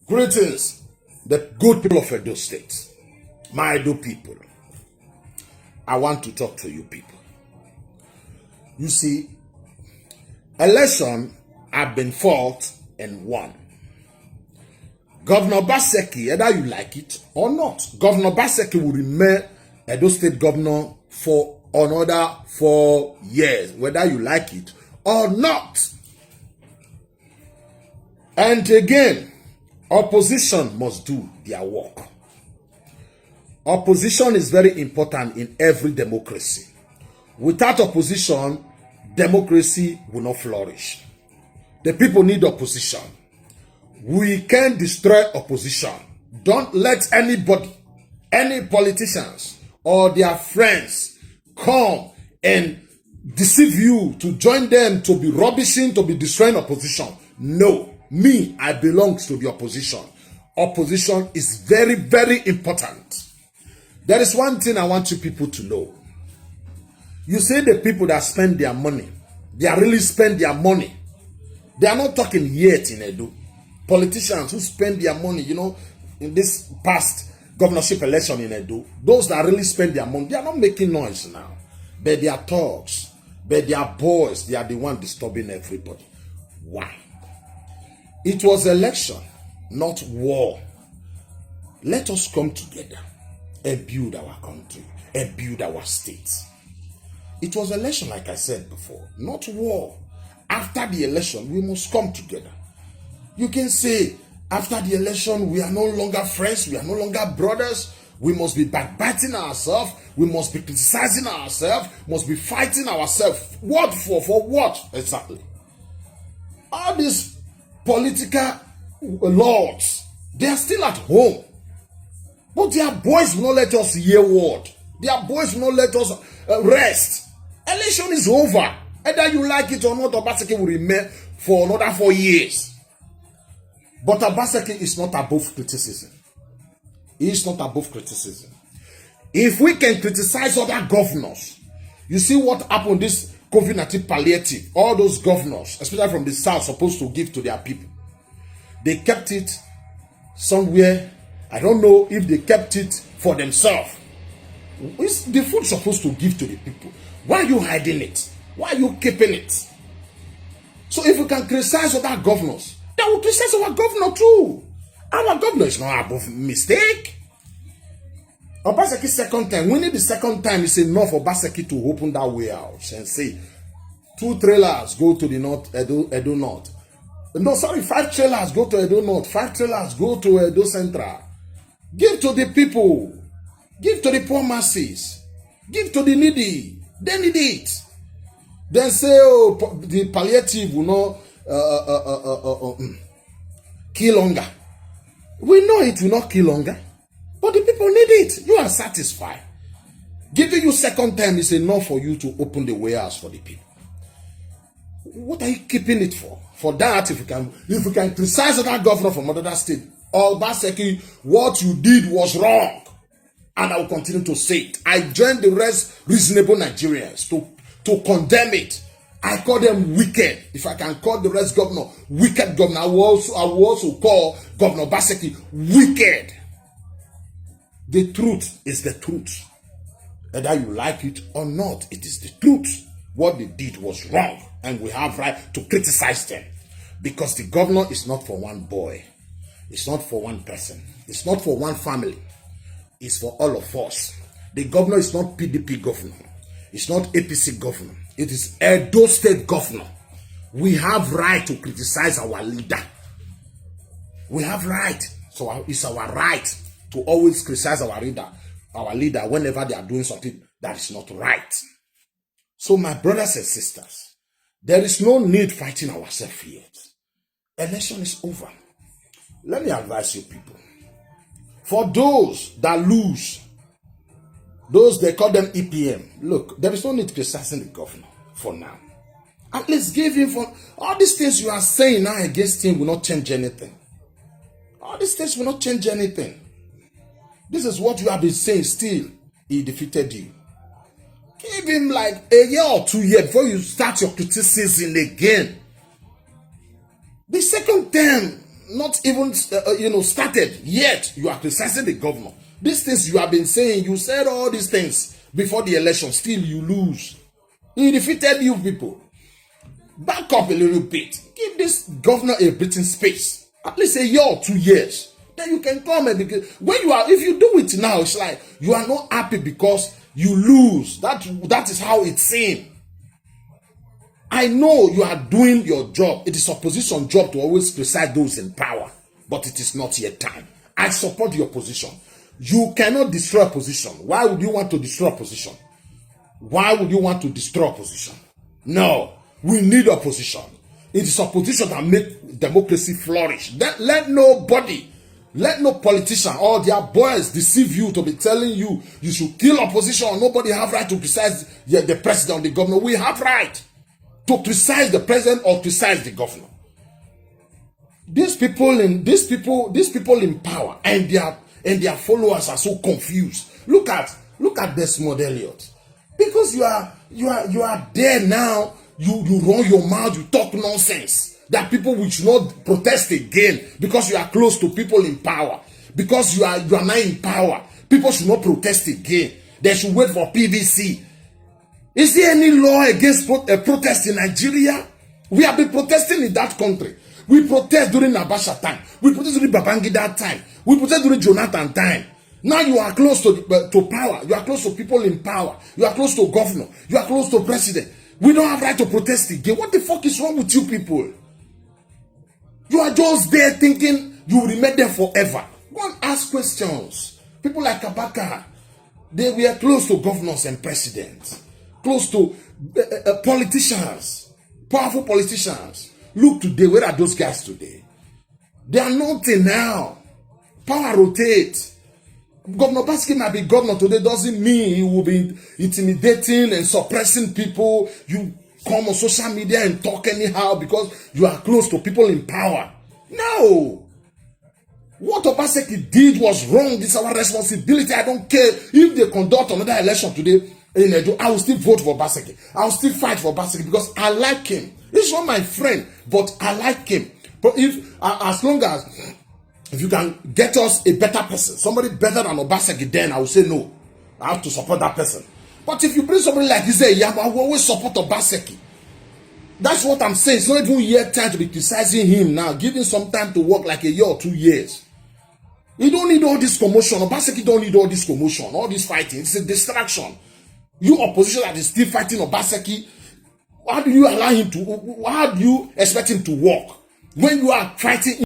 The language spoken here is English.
Greetings, the good people of Edo State, my Edo people. I want to talk to you people. You see, election have been fought and won. Governor Obaseki, either you like it or not, Governor Obaseki will remain Edo State governor for another 4 years, whether you like it or not. And again, opposition must do their work. Opposition is very important in every democracy. Without opposition, democracy will not flourish. The people need opposition. We can destroy opposition. Don't let anybody, any politicians or their friends come and deceive you to join them to be rubbishing, to be destroying opposition. No. Me, I belong to the opposition. Opposition is very, very important. There is one thing I want you people to know. You see the people that spend their money, they are really spend their money. They are not talking yet in Edo. Politicians who spend their money, in this past governorship election in Edo, those that really spend their money, they are not making noise now. But they are thugs, but they are boys, they are the one disturbing everybody. Why? It was election, not war. Let us come together and build our country and build our state. It was election, like I said before, not war. After the election, we must come together. You can say, after the election, we are no longer friends, we are no longer brothers. We must be backbiting ourselves. We must be criticizing ourselves. Must be fighting ourselves. What for? For what? Exactly. All these political lords, they are still at home. But their boys will not let us hear word. Their boys will not let us rest. Election is over. Either you like it or not, Obaseki will remain for another 4 years. But Obaseki is not above criticism. He is not above criticism. If we can criticize other governors, you see what happened this COVID-19 palliative, all those governors, especially from the south, supposed to give to their people. They kept it somewhere. I don't know if they kept it for themselves. Is the food supposed to give to the people? Why are you hiding it? Why are you keeping it? So if we can criticize other governors, then we'll criticize our governor too. Our governor is not above mistake. Obaseki second time, we need the second time is enough for Obaseki to open that way out and say 2 trailers go to the north, Edo North. No, sorry, 5 trailers go to Edo North, 5 trailers go to Edo Central. Give to the people. Give to the poor masses. Give to the needy. They need it. Then say, oh, the palliative will not kill hunger. We know it will not kill hunger. But the people need it. You are satisfied. Giving you second time is enough for you to open the warehouse for the people. What are you keeping it for? For that, if you can criticize that governor from another state, Obaseki, what you did was wrong. And I will continue to say it. I join the rest reasonable Nigerians to condemn it. I call them wicked. If I can call the rest governor wicked governor, I will also call Governor Obaseki wicked. The truth is the truth. Whether you like it or not, it is the truth. What they did was wrong, and we have right to criticize them. Because the governor is not for one boy. It's not for one person. It's not for one family. It's for all of us. The governor is not PDP governor. It's not APC governor. It is Edo State governor. We have right to criticize our leader. We have right. So it's our right to always criticize our leader whenever they are doing something that is not right. So my brothers and sisters, there is no need fighting ourselves yet. Election is over. Let me advise you people. For those that lose, those they call them EPM, look, there is no need criticizing the governor for now. At least give him for all these things you are saying now against him will not change anything. All these things will not change anything. This is what you have been saying still. He defeated you. Give him like a year or 2 years before you start your criticism again. The second term, not even started yet. You are criticizing the governor. These things you have been saying, you said all these things before the election, still you lose. He defeated you people. Back up a little bit. Give this governor a breathing space. At least a year or 2 years. Then you can come and begin. If you do it now, it's like you are not happy because you lose. That is how it seems. I know you are doing your job. It is opposition job to always criticize those in power, but it is not yet time. I support the opposition. You cannot destroy opposition. Why would you want to destroy opposition? Why would you want to destroy opposition? No, we need opposition. It is opposition that make democracy flourish. Let nobody, let no politician or their boys deceive you to be telling you you should kill opposition. Nobody have right to criticize the president or the governor. We have right to criticize the president or criticize the governor. These people in power and their followers are so confused. Look at Desmond Elliott. Because you are there now, you run your mouth, you talk nonsense. That people will not protest again because you are close to people in power. Because you are now in power, people should not protest again. They should wait for PVC. Is there any law against protest in Nigeria? We have been protesting in that country. We protest during Abacha time. We protest during Babangida time. We protest during Jonathan time. Now you are close to power. You are close to people in power. You are close to governor. You are close to president. We don't have right to protest again. What the fuck is wrong with you people? You are just there thinking you will remain there forever. Go and ask questions. People like Kabaka, they were close to governors and presidents. Close to politicians. Powerful politicians. Look today, where are those guys today? They are nothing now. Power rotates. Governor Obaseki might be governor today, doesn't mean he will be intimidating and suppressing people. You come on social media and talk anyhow because you are close to people in power. No. What Obaseki did was wrong. This is our responsibility. I don't care if they conduct another election today in Edo. I will still vote for Obaseki. I will still fight for Obaseki because I like him. He's not my friend, but I like him. But as long as if you can get us a better person, somebody better than Obaseki, then I will say no. I have to support that person. But if you bring somebody like Eze Iyamo, I will always support Obaseki. That's what I'm saying. It's not even yet time to be criticizing him now. Give him some time to work, like a year or 2 years. You don't need all this commotion. Obaseki don't need all this commotion, all this fighting. It's a distraction. You opposition that is still fighting Obaseki, how do you allow him to, how do you expect him to work when you are fighting